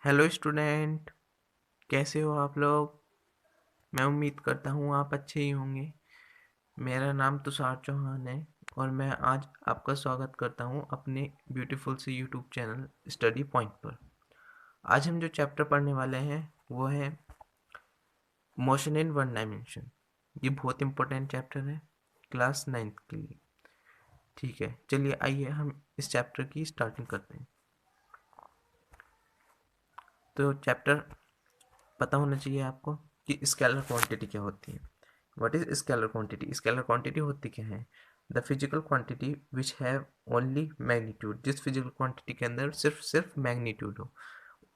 Hello student, कैसे हो आप लोग। मैं उम्मीद करता हूँ आप अच्छे ही होंगे। मेरा नाम तुषार चौहान है और मैं आज आपका स्वागत करता हूँ अपने ब्यूटीफुल से यूट्यूब चैनल स्टडी पॉइंट पर। आज हम जो चैप्टर पढ़ने वाले हैं वो है मोशन इन वन डायमेंशन। ये बहुत इंपॉर्टेंट चैप्टर है क्लास 9th के लिए। ठीक है, चलिए आइए हम इस चैप्टर की स्टार्टिंग करते हैं। तो चैप्टर पता होना चाहिए आपको कि स्केलर क्वांटिटी क्या होती है। What is scalar quantity? Scalar quantity होती क्या है? The physical quantity which have only magnitude. जिस फिजिकल क्वांटिटी के अंदर सिर्फ मैग्नीट्यूड हो,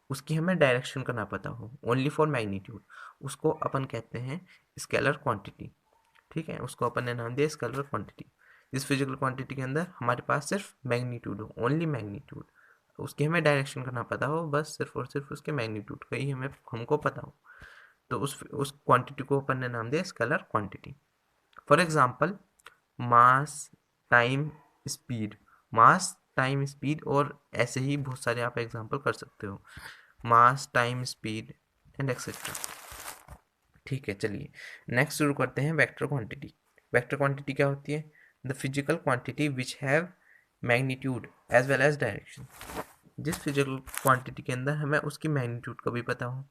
उसकी हमें डायरेक्शन का ना पता हो, ओनली फॉर मैग्नीट्यूड, उसको अपन कहते हैं स्केलर क्वांटिटी। ठीक है, उसको अपन ने नाम दिया स्केलर क्वांटिटी। जिस फिजिकल क्वांटिटी के अंदर हमारे पास सिर्फ मैग्नीट्यूड हो, ओनली मैग्नीट्यूड, उसकी हमें डायरेक्शन का ना पता हो, बस सिर्फ और सिर्फ उसके मैग्नीट्यूड का ही हमको पता हो, तो उस क्वांटिटी को अपन ने नाम दिया scalar quantity. For example, mass, time, speed. Mass, time, speed, और ऐसे ही बहुत सारे आप एग्जाम्पल कर सकते हो। मास, टाइम, स्पीड एंड एक्सेट्रा। ठीक है, चलिए नेक्स्ट शुरू करते हैं वेक्टर क्वांटिटी। वेक्टर क्वांटिटी क्या होती है? The physical quantity which have magnitude as well as direction. जिस फिजिकल क्वांटिटी के अंदर हमें उसकी मैग्नीट्यूड का भी पता हो,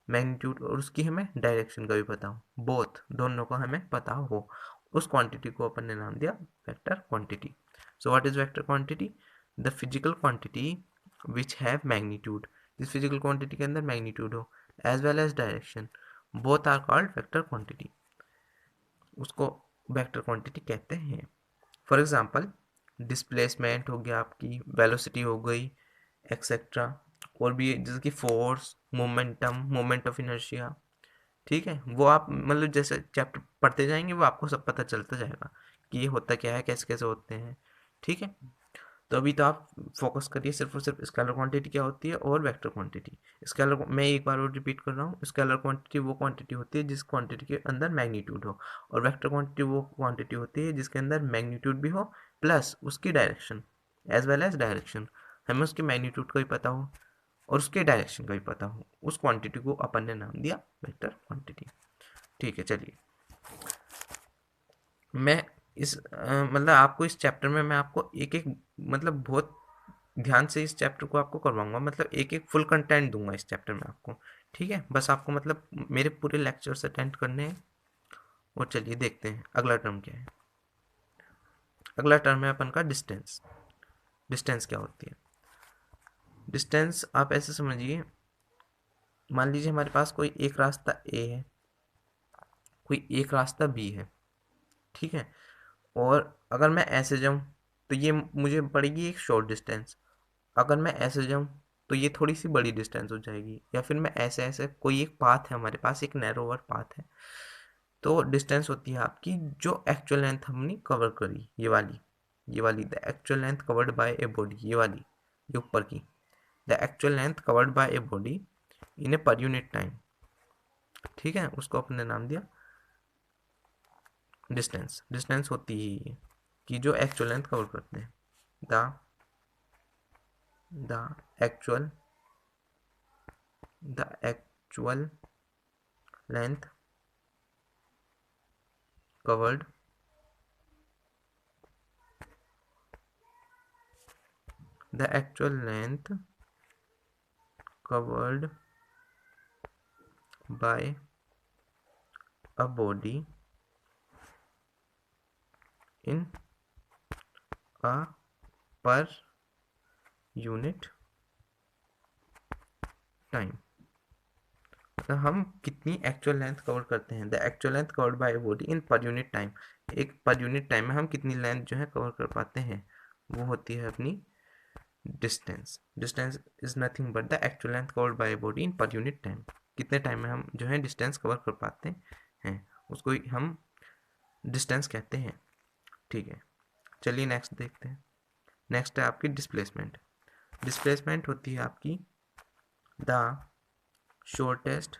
मैग्नीट्यूड, और उसकी हमें डायरेक्शन का भी पता हो, बोथ दोनों का हमें पता हो, उस क्वांटिटी को अपन ने नाम दिया vector quantity. So what is vector quantity? The physical quantity which have magnitude. जिस फिजिकल क्वांटिटी के अंदर मैग्नीट्यूड हो as well as direction, both are called vector quantity, उसको वेक्टर क्वांटिटी कहते हैं। फॉर एग्जांपल, डिस्प्लेसमेंट हो गया, आपकी वेलोसिटी हो गई, एक्सेट्रा, और भी जैसे कि force, momentum, moment of inertia. ठीक है, वो आप मतलब जैसे चैप्टर पढ़ते जाएंगे वो आपको सब पता चलता जाएगा कि ये होता क्या है, कैसे कैसे होते हैं। ठीक है, तो अभी तो आप फोकस करिए सिर्फ और सिर्फ स्केलर क्वांटिटी क्या होती है और वेक्टर क्वांटिटी। स्केलर, मैं एक बार और रिपीट कर रहा हूँ, स्केलर क्वांटिटी वो क्वांटिटी होती है जिस क्वांटिटी के अंदर मैग्नीट्यूड हो, और वेक्टर क्वांटिटी वो क्वांटिटी होती है जिसके अंदर मैग्नीट्यूड भी हो प्लस उसकी direction, as well as direction. हमें उसके मैग्नीट्यूड का भी पता हो और उसके डायरेक्शन का भी पता हो, उस क्वांटिटी को अपन ने नाम दिया वेक्टर क्वांटिटी। ठीक है, चलिए मैं मतलब आपको इस चैप्टर में मैं आपको एक एक मतलब बहुत ध्यान से इस चैप्टर को आपको करवाऊंगा, मतलब एक एक फुल कंटेंट दूंगा इस चैप्टर में आपको। ठीक है, बस आपको मतलब मेरे पूरे लेक्चर्स अटेंड करने हैं। और चलिए देखते हैं अगला टर्म क्या है। अगला टर्म है अपन का डिस्टेंस। डिस्टेंस क्या होती है? डिस्टेंस आप ऐसे समझिए, मान लीजिए हमारे पास कोई एक रास्ता ए है, कोई एक रास्ता बी है। ठीक है, और अगर मैं ऐसे जाऊं तो ये मुझे पड़ेगी एक शॉर्ट डिस्टेंस, अगर मैं ऐसे जाऊं तो ये थोड़ी सी बड़ी डिस्टेंस हो जाएगी, या फिर मैं ऐसे ऐसे, कोई एक पाथ है हमारे पास, एक नैरोवर पाथ है, तो डिस्टेंस होती है आपकी जो एक्चुअल लेंथ हमने कवर करी, ये वाली the actual length covered by a body, ये वाली, ये ऊपर की, the actual length covered by a body in ए पर यूनिट टाइम। ठीक है, उसको अपने नाम दिया डिस्टेंस। डिस्टेंस होती है ये कि जो एक्चुअल लेंथ कवर करते हैं, the the actual the actual length covered the actual length covered by a body in a per unit time. मतलब हम कितनी एक्चुअल लेंथ कवर करते हैं, the actual length covered by a body in per unit time. एक पर unit time में हम कितनी लेंथ जो है कवर कर पाते हैं, वो होती है अपनी distance. Distance is nothing but the actual length covered by a body in per unit time. कितने टाइम में हम जो है डिस्टेंस कवर कर पाते हैं, उसको हम डिस्टेंस कहते हैं। ठीक है, चलिए नेक्स्ट देखते हैं। नेक्स्ट है आपकी डिस्प्लेसमेंट। डिस्प्लेसमेंट होती है आपकी the shortest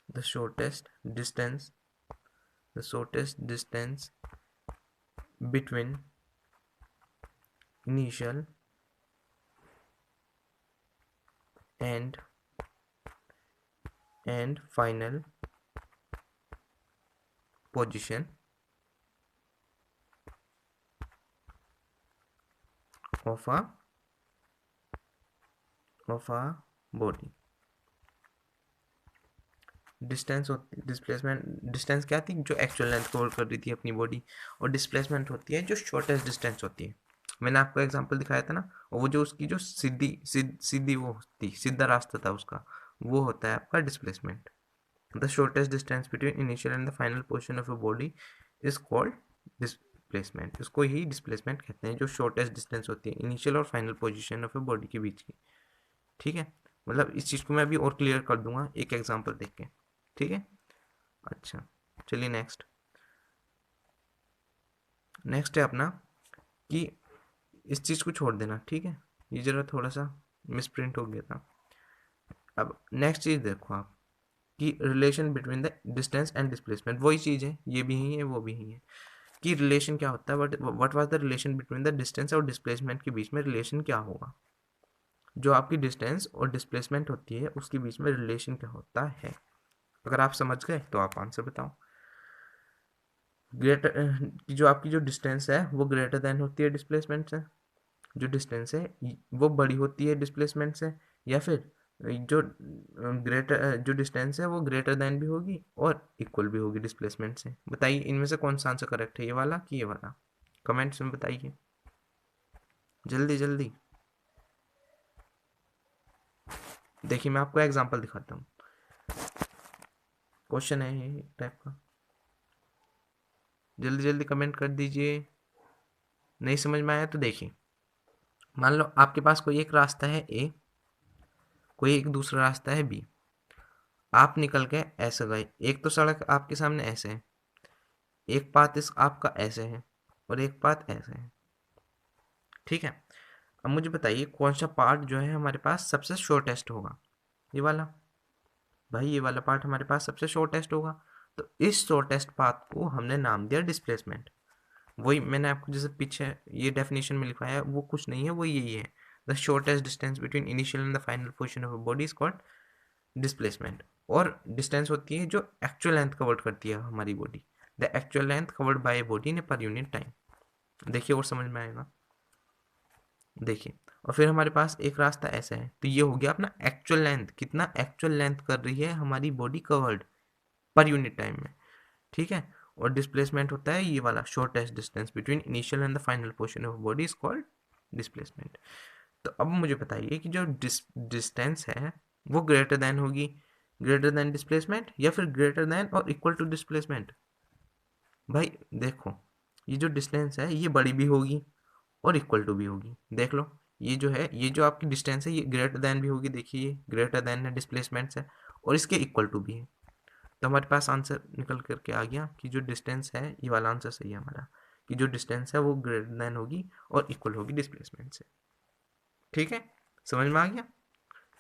the shortest distance the shortest distance between initial and final position of a body. Distance होती डिस्प्लेसमेंट, डिस्टेंस क्या थी, जो एक्चुअल लेंथ कवर कर रही थी अपनी बॉडी, और डिस्प्लेसमेंट होती है जो शॉर्टेस्ट डिस्टेंस होती है। मैंने आपको एग्जांपल दिखाया था ना, और वो जो उसकी जो सीधी वो होती, सीधा रास्ता था उसका, वो होता है आपका displacement. The shortest distance between initial and the final position of a body is called displacement. इसको ही डिस्प्लेसमेंट कहते हैं, जो शॉर्टेस्ट डिस्टेंस होती है इनिशियल और final position of a body के बीच की। ठीक है, मतलब इस चीज़ को मैं अभी और क्लियर कर दूंगा एक एग्जांपल देख के। ठीक है, अच्छा चलिए नेक्स्ट है अपना कि इस चीज़ को छोड़ देना। ठीक है, ये जरा थोड़ा सा मिसप्रिंट हो गया था। अब नेक्स्ट चीज़ देखो आप कि relation between the distance and displacement, वही चीज़ है, ये भी ही है वो भी ही है, कि रिलेशन क्या होता है, what was the relation between the distance और डिस्प्लेसमेंट के बीच में रिलेशन क्या होगा। जो आपकी डिस्टेंस और डिस्प्लेसमेंट होती है उसके बीच में रिलेशन क्या होता है। अगर आप समझ गए तो आप आंसर बताओ। ग्रेटर जो आपकी जो डिस्टेंस है वो ग्रेटर देन होती है डिस्प्लेसमेंट से, जो डिस्टेंस है वो बड़ी होती है डिस्प्लेसमेंट से, या फिर जो ग्रेटर जो डिस्टेंस है वो ग्रेटर देन भी होगी और इक्वल भी होगी डिस्प्लेसमेंट से। बताइए इनमें से कौन सा आंसर करेक्ट है, ये वाला कि ये वाला, कमेंट्स में बताइए जल्दी जल्दी। देखिए मैं आपको एग्जांपल दिखाता हूँ, क्वेश्चन है ये टाइप का, जल्दी जल्दी कमेंट कर दीजिए। नहीं समझ में आया तो देखिए, मान लो आपके पास कोई एक रास्ता है ए, कोई एक दूसरा रास्ता है बी। आप निकल के ऐसे गए, एक तो सड़क आपके सामने ऐसे है, एक पाथ इस आपका ऐसे है और एक पाथ ऐसे है। ठीक है, अब मुझे बताइए कौन सा पार्ट जो है हमारे पास सबसे शॉर्टेस्ट होगा। ये वाला, भाई ये वाला पार्ट हमारे पास सबसे शॉर्टेस्ट होगा, तो इस शॉर्टेस्ट पाथ को हमने नाम दिया डिस्प्लेसमेंट। वही मैंने आपको जैसे पीछे ये डेफिनेशन में लिखवाया है, वो कुछ नहीं है, वो यही है, the shortest distance between initial and the final position of a body is called displacement. और डिस्टेंस होती है जो एक्चुअल लेंथ कवर करती है हमारी body, the actual length covered by body in per unit time. देखिए और समझ में आएगा। देखिए, और फिर हमारे पास एक रास्ता ऐसा है, तो ये हो गया अपना एक्चुअल लेंथ, कितना एक्चुअल लेंथ कर रही है हमारी बॉडी कवर्ड पर यूनिट टाइम में। ठीक है, और डिस्प्लेसमेंट होता है ये वाला, shortest distance between initial and the final position of body is called displacement. तो अब मुझे बताइए कि जो डिस्टेंस है वो ग्रेटर देन होगी, ग्रेटर देन डिस्प्लेसमेंट, या फिर ग्रेटर देन और इक्वल टू डिस्प्लेसमेंट। भाई देखो, ये जो डिस्टेंस है ये बड़ी भी होगी और इक्वल टू भी होगी। देख लो, ये जो है, ये जो आपकी डिस्टेंस है ये ग्रेटर देन भी होगी, देखिए ये ग्रेटर देन है डिस्प्लेसमेंट से, और इसके इक्वल टू भी है। तो हमारे पास आंसर निकल करके आ गया कि जो डिस्टेंस है, ये वाला आंसर सही है हमारा, कि जो डिस्टेंस है वो ग्रेटर देन होगी और इक्वल होगी डिस्प्लेसमेंट से। ठीक है, समझ में आ गया।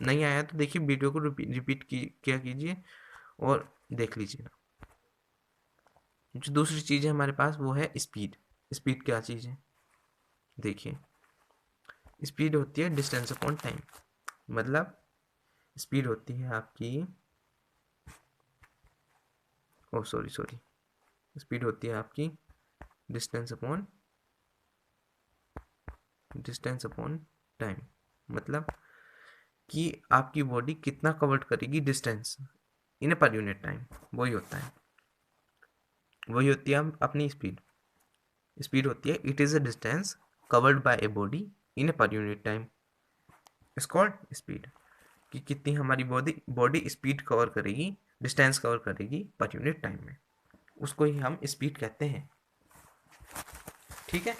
नहीं आया तो देखिए वीडियो को रिपीट किया कीजिए और देख लीजिए ना। जो दूसरी चीज़ है हमारे पास वो है स्पीड। स्पीड क्या चीज़ है, देखिए स्पीड होती है डिस्टेंस अपॉन टाइम। मतलब स्पीड होती है आपकी, ओ सॉरी स्पीड होती है आपकी डिस्टेंस अपॉन टाइम। मतलब कि आपकी बॉडी कितना कवर करेगी डिस्टेंस इन ए पर यूनिट टाइम, वही होता है, वही होती है अपनी स्पीड। स्पीड होती है it is a distance covered by a body in ए पर unit time is called speed. कि कितनी हमारी बॉडी स्पीड कवर करेगी, डिस्टेंस कवर करेगी पर यूनिट टाइम में, उसको ही हम स्पीड कहते हैं। ठीक है,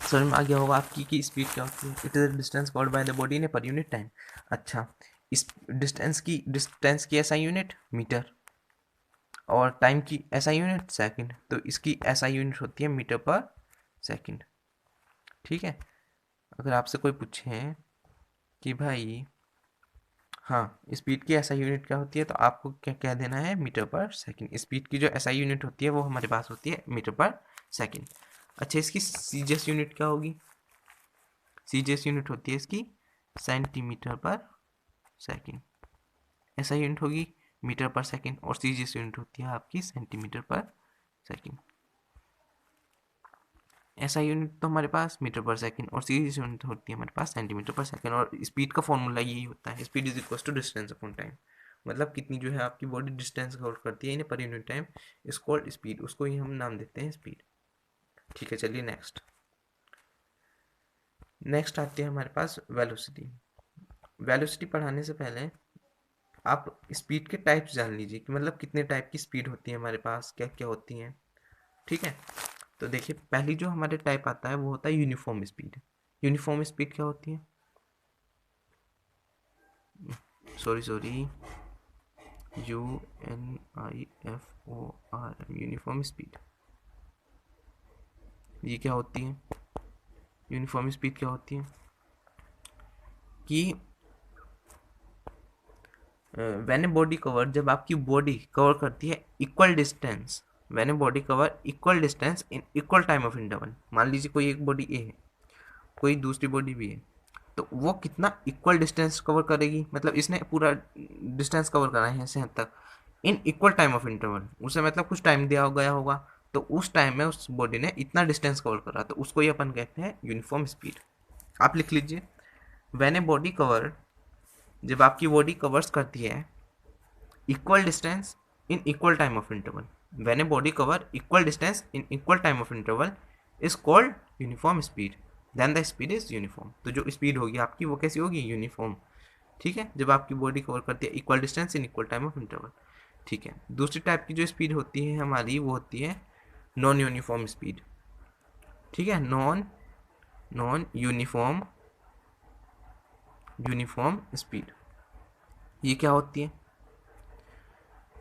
समझ में आ गया होगा आपकी कि स्पीड क्या होती है। It is distance covered by the body in ए पर यूनिट टाइम। अच्छा, इस डिस्टेंस की ऐसा यूनिट मीटर, और टाइम की ऐसा यूनिट सेकंड, तो इसकी ऐसा यूनिट होती है मीटर पर सेकंड। ठीक है, अगर आपसे कोई पूछे कि भाई हाँ स्पीड की ऐसा यूनिट क्या होती है, तो आपको क्या कह देना है, मीटर पर सेकंड। स्पीड की जो ऐसा यूनिट होती है वो हमारे पास होती है मीटर पर सेकंड। अच्छा, इसकी सीजीएस यूनिट क्या होगी, सीजीएस यूनिट होती है इसकी सेंटीमीटर पर सेकेंड। ऐसा यूनिट होगी मीटर पर सेकेंड, और सीजीएस यूनिट होती है आपकी सेंटीमीटर पर सेकेंड। ऐसा यूनिट तो हमारे पास मीटर पर सेकेंड, और सीजीएस यूनिट होती है हमारे पास सेंटीमीटर पर सेकेंड। और स्पीड का फॉर्मूला यही होता है, speed is equal to distance upon time. मतलब कितनी जो है आपकी बॉडी डिस्टेंस कवर करती है in per unit time is called speed, उसको ही हम नाम देते हैं स्पीड। ठीक है, चलिए नेक्स्ट आती है हमारे पास वेलोसिटी। वेलोसिटी पढ़ाने से पहले आप स्पीड के टाइप्स जान लीजिए कि मतलब कितने टाइप की स्पीड होती है हमारे पास, क्या क्या होती हैं। ठीक है, तो देखिए पहली जो हमारे टाइप आता है वो होता है यूनिफॉर्म स्पीड। यूनिफॉर्म स्पीड क्या होती है, सॉरी UNIFORM, यूनिफॉर्म स्पीड। ये क्या होती है, यूनिफॉर्म स्पीड क्या होती है कि व्हेन ए बॉडी कवर, जब आपकी बॉडी कवर करती है equal distance, when a body cover equal distance in equal time of interval. मान लीजिए कोई एक बॉडी ए है, कोई दूसरी बॉडी भी है, तो वो कितना इक्वल डिस्टेंस कवर करेगी, मतलब इसने पूरा डिस्टेंस कवर करा है यहाँ से यहाँ तक इन इक्वल टाइम ऑफ इंटरवल। उसे मतलब कुछ टाइम दिया गया होगा, तो उस टाइम में उस बॉडी ने इतना डिस्टेंस कवर करा, तो उसको ही अपन कहते हैं यूनिफॉर्म स्पीड। आप लिख लीजिए, व्हेन ए बॉडी कवर, जब आपकी बॉडी कवर्स करती है equal distance in equal time of interval, when a body cover equal distance in equal time of interval is called uniform speed, then the speed is uniform. तो जो speed होगी आपकी वो कैसी होगी, यूनिफॉर्म। ठीक है, जब आपकी बॉडी कवर करती है equal distance in equal time of interval. ठीक है, दूसरी टाइप की जो स्पीड होती है हमारी वो होती है नॉन यूनिफॉर्म स्पीड। ठीक है, नॉन यूनिफॉर्म स्पीड। ये क्या होती है,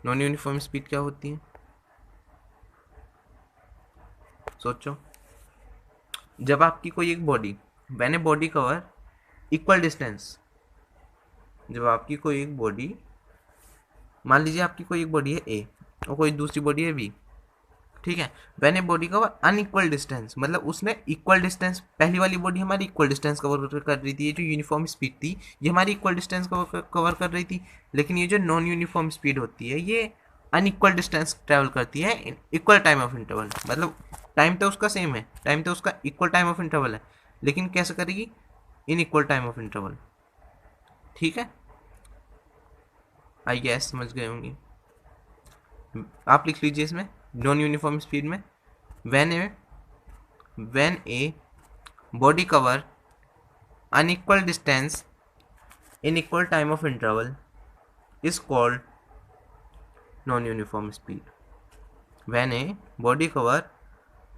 नॉन यूनिफॉर्म स्पीड क्या होती है, सोचो। जब आपकी कोई एक body, when a body cover equal distance, जब आपकी कोई एक बॉडी, मान लीजिए आपकी कोई एक बॉडी है ए और कोई दूसरी बॉडी है बी। ठीक है, when a body cover unequal distance, मतलब उसने इक्वल डिस्टेंस, पहली वाली बॉडी हमारी इक्वल डिस्टेंस कवर कर रही थी, ये जो यूनिफॉर्म स्पीड थी ये हमारी इक्वल डिस्टेंस कवर कर रही थी, लेकिन ये जो नॉन यूनिफॉर्म स्पीड होती है ये अनइक्वल डिस्टेंस ट्रैवल करती है इन इक्वल टाइम ऑफ इंटरवल। मतलब टाइम तो उसका सेम है, टाइम तो उसका इक्वल टाइम ऑफ इंटरवल है, लेकिन कैसे करेगी, इन इक्वल टाइम ऑफ इंटरवल। ठीक है, आई गेस समझ गए होंगे। आप लिख लीजिए इसमें नॉन यूनिफॉर्म स्पीड में, when a body cover unequal distance in equal time of interval is called non uniform speed. When a body cover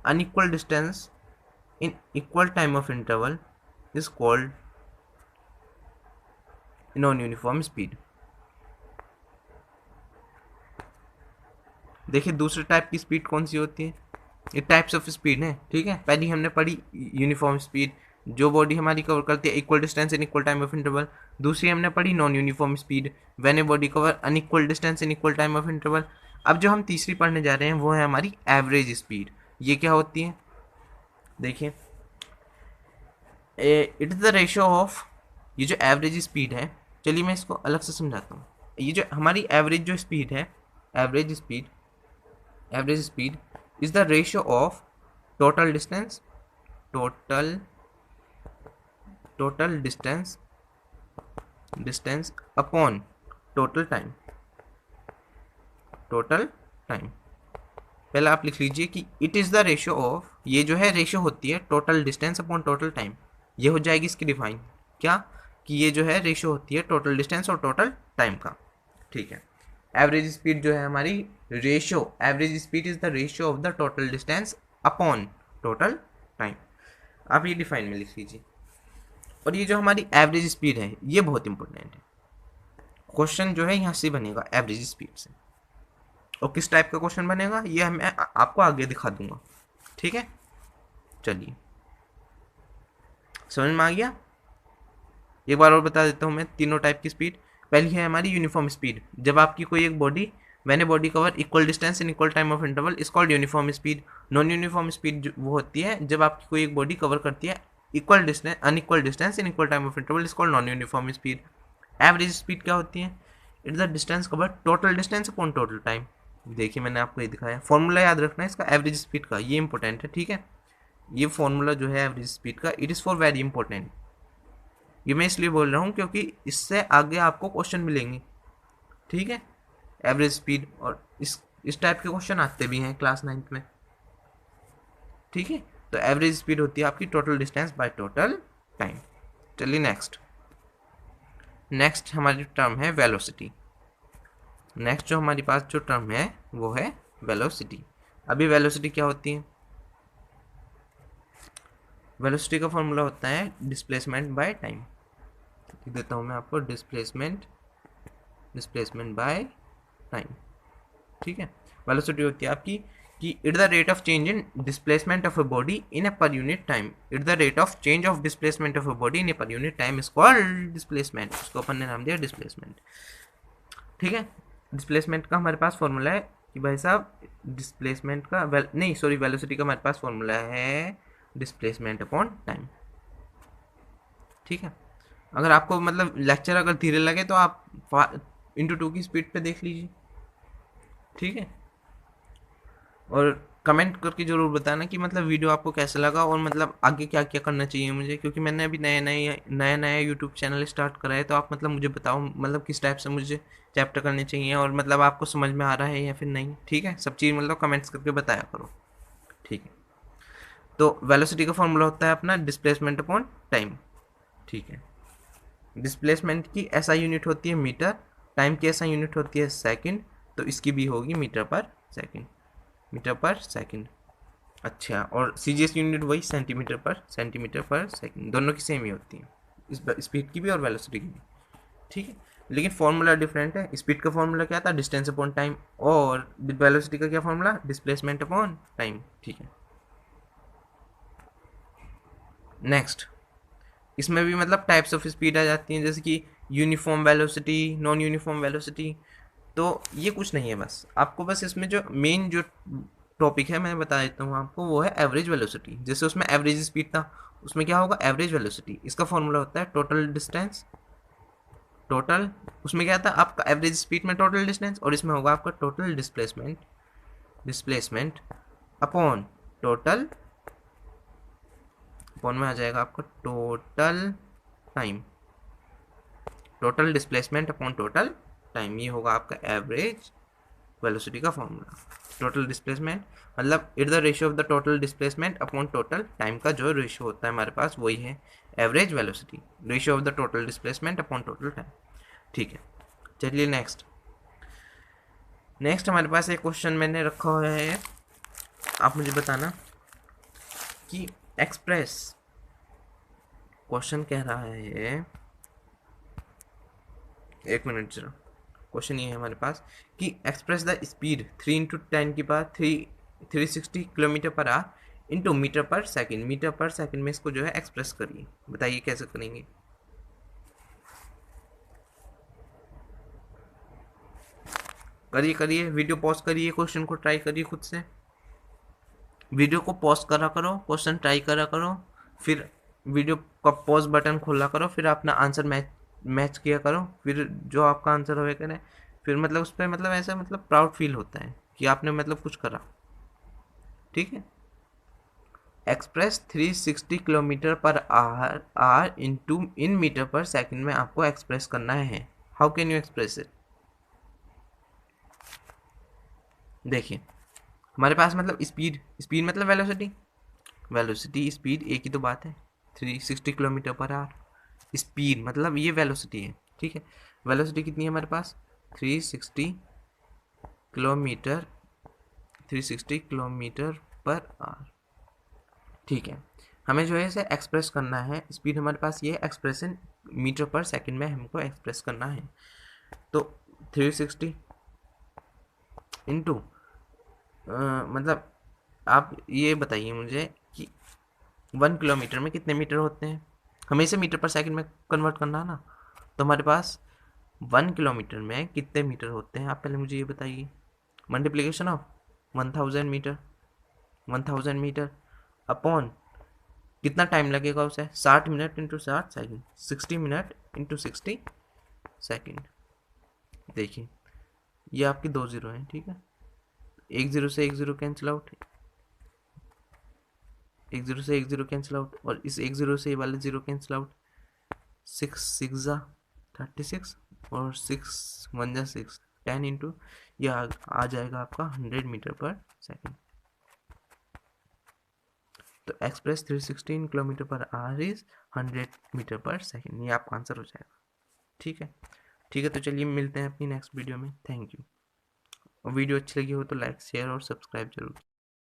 unequal distance in equal time of interval is called non-uniform speed। देखिए दूसरे type की speed कौन सी होती है, ये types of speed है। ठीक है, पहली हमने पढ़ी यूनिफॉर्म स्पीड, जो बॉडी हमारी कवर करती है equal distance in equal time of interval. दूसरी हमने पढ़ी non uniform speed, when a body cover unequal distance in equal time of interval. अब जो हम तीसरी पढ़ने जा रहे हैं वो है हमारी एवरेज स्पीड। ये क्या होती है, देखिए it is the ratio of, ये जो एवरेज स्पीड है, चलिए मैं इसको अलग से समझाता हूँ। ये जो हमारी एवरेज जो स्पीड है, average speed is the ratio of total distance upon total time. पहले आप लिख लीजिए कि it is the ratio of, ये जो है रेशियो होती है total distance upon total time. ये हो जाएगी इसकी डिफाइन, क्या कि ये जो है रेशियो होती है टोटल डिस्टेंस और टोटल टाइम का। ठीक है, एवरेज स्पीड जो है हमारी ratio, average speed is the ratio of the total distance upon total time. आप ये डिफाइन में लिख लीजिए। और ये जो हमारी एवरेज स्पीड है ये बहुत इंपॉर्टेंट है, क्वेश्चन जो है यहाँ से बनेगा एवरेज स्पीड से। और किस टाइप का क्वेश्चन बनेगा ये मैं आपको आगे दिखा दूंगा। ठीक है, चलिए समझ में आ गया। एक बार और बता देता हूँ मैं तीनों टाइप की स्पीड। पहली है हमारी यूनिफॉर्म स्पीड, जब आपकी कोई एक body, when a body cover equal distance in equal time of interval is called uniform speed. Non uniform speed वो होती है जब आपकी कोई एक बॉडी कवर करती है equal distance unequal distance in equal time of interval is called non uniform speed. Average speed क्या होती है? It's the distance cover total distance upon total time. देखिए मैंने आपको ये दिखाया, फॉर्मूला याद रखना है इसका एवरेज स्पीड का, ये इंपॉर्टेंट है, ठीक है। ये फॉर्मूला जो है एवरेज स्पीड का, it is for very important. ये मैं इसलिए बोल रहा हूँ क्योंकि इससे आगे आपको क्वेश्चन मिलेंगे, ठीक है। एवरेज स्पीड और इस टाइप के क्वेश्चन आते भी हैं क्लास 9th में, ठीक है। तो एवरेज स्पीड होती है आपकी total distance by total time. चलिए नेक्स्ट हमारी टर्म है वेलोसिटी। नेक्स्ट जो हमारे पास जो टर्म है वो है वेलोसिटी। अभी वेलोसिटी क्या होती है? वेलोसिटी का फॉर्मूला होता है डिस्प्लेसमेंट बाय टाइम। लिख देता हूँ मैं आपको, डिस्प्लेसमेंट बाय टाइम, ठीक है। वेलोसिटी होती है आपकी कि it the rate of change in displacement of a body in अ पर unit time. It the rate of change of displacement of a body in ए पर unit time is called displacement. उसको अपन ने नाम दिया डिस्प्लेसमेंट, ठीक है। डिस्प्लेसमेंट का हमारे पास फॉर्मूला है कि भाई साहब डिस्प्लेसमेंट का वेलोसिटी का हमारे पास फॉर्मूला है डिस्प्लेसमेंट अपॉन टाइम, ठीक है। अगर आपको मतलब लेक्चर अगर धीरे लगे तो आप 2 की स्पीड पे देख लीजिए, ठीक है। और कमेंट करके ज़रूर बताना कि मतलब वीडियो आपको कैसा लगा और मतलब आगे क्या क्या करना चाहिए मुझे, क्योंकि मैंने अभी नया यूट्यूब चैनल स्टार्ट करा है। तो आप मतलब मुझे बताओ मतलब किस टाइप से मुझे चैप्टर करने चाहिए और मतलब आपको समझ में आ रहा है या फिर नहीं, ठीक है। सब चीज़ मतलब कमेंट्स करके बताया करो, ठीक है। तो वेलोसिटी का फॉर्मूला होता है अपना डिस्प्लेसमेंट अपॉन टाइम, ठीक है। डिस्प्लेसमेंट की ऐसा यूनिट होती है मीटर, टाइम की ऐसा यूनिट होती है सेकंड, तो इसकी भी होगी metre per second, metre per second. अच्छा, और सीजीएस यूनिट वही सेंटीमीटर पर सेकंड, दोनों की सेम ही होती है, इस स्पीड की भी और वेलोसिटी की भी, ठीक है। लेकिन फॉर्मूला डिफरेंट है। स्पीड का फॉर्मूला क्या था? डिस्टेंस अपॉन टाइम, और वेलोसिटी का क्या फॉर्मूला? डिस्प्लेसमेंट अपॉन टाइम, ठीक है। नेक्स्ट, इसमें भी मतलब टाइप्स ऑफ स्पीड आ जाती हैं, जैसे कि uniform velocity, non uniform velocity. तो ये कुछ नहीं है, बस आपको बस इसमें जो मेन जो टॉपिक है मैं बता देता हूँ आपको, वो है एवरेज वेलोसिटी। जैसे उसमें एवरेज स्पीड था, उसमें क्या होगा? Average velocity. इसका फॉर्मूला होता है टोटल डिस्टेंस, टोटल, उसमें क्या था आपका एवरेज स्पीड में टोटल डिस्टेंस, और इसमें होगा आपका total displacement upon total, upon में आ जाएगा आपका total time, total displacement upon total time. ये होगा आपका एवरेज वेलोसिटी का फॉर्मूला। टोटल डिस्प्लेसमेंट मतलब it the ratio of the total displacement upon total time का जो रेशियो होता है हमारे पास वही है average velocity, ratio of the total displacement upon total time, ठीक है। चलिए नेक्स्ट हमारे पास एक क्वेश्चन मैंने रखा हुआ है, आप मुझे बताना कि एक्सप्रेस, क्वेश्चन कह रहा है, एक मिनट जरा, क्वेश्चन ये है हमारे पास कि एक्सप्रेस द स्पीड 3 इंटू 10 की power 360 kilometre per hour into metre per second. Metre per second में इसको जो है एक्सप्रेस करिए, बताइए कैसे करेंगे। करिए वीडियो पॉज करिए, क्वेश्चन को ट्राई करिए खुद से, वीडियो को पॉज करा करो, क्वेश्चन ट्राई करा करो, फिर वीडियो का पॉज बटन खोला करो, फिर अपना आंसर मैच किया करो, फिर जो आपका आंसर होएगा ना, फिर मतलब उस पर मतलब ऐसा मतलब प्राउड फील होता है कि आपने मतलब कुछ करा, ठीक है। एक्सप्रेस 360 किलोमीटर पर are in metre per second में आपको एक्सप्रेस करना है। How can you express it? देखिए हमारे पास मतलब स्पीड मतलब वेलोसिटी स्पीड एक ही तो बात है। 360 किलोमीटर पर आवर स्पीड मतलब ये वेलोसिटी है, ठीक है। वेलोसिटी कितनी है हमारे पास? 360 किलोमीटर 360 किलोमीटर पर आवर, ठीक है। हमें जो है इसे एक्सप्रेस करना है, स्पीड हमारे पास ये एक्सप्रेशन मीटर पर सेकंड में हमको एक्सप्रेस करना है। तो 360 इंटू मतलब आप ये बताइए मुझे कि 1 किलोमीटर में कितने मीटर होते हैं, हमें इसे मीटर पर सेकंड में कन्वर्ट करना है ना। तो हमारे पास 1 किलोमीटर में कितने मीटर होते हैं, आप पहले मुझे ये बताइए। मल्टीप्लिकेशन ऑफ 1000 मीटर अपॉन कितना टाइम लगेगा उसे, 60 minute into 60 second, 60 minute into 60 second. देखिए ये आपकी 2 ज़ीरो हैं, ठीक है, एक ज़ीरो से एक ज़ीरो कैंसिल आउट, एक ज़ीरो से एक ज़ीरो कैंसिल आउट, और इस एक ज़ीरो से ये वाले ज़ीरो कैंसिल आउट, 6 6 36 और 6 1 6, 10 इंटू ये आ जाएगा आपका 100 मीटर पर सेकेंड। तो express 316 kilometre per hour is 100 metre per second, ये आपका आंसर हो जाएगा। ठीक है, ठीक है, तो चलिए मिलते हैं अपनी नेक्स्ट वीडियो में। Thank you. वीडियो अच्छी लगी हो तो लाइक शेयर और सब्सक्राइब जरूर।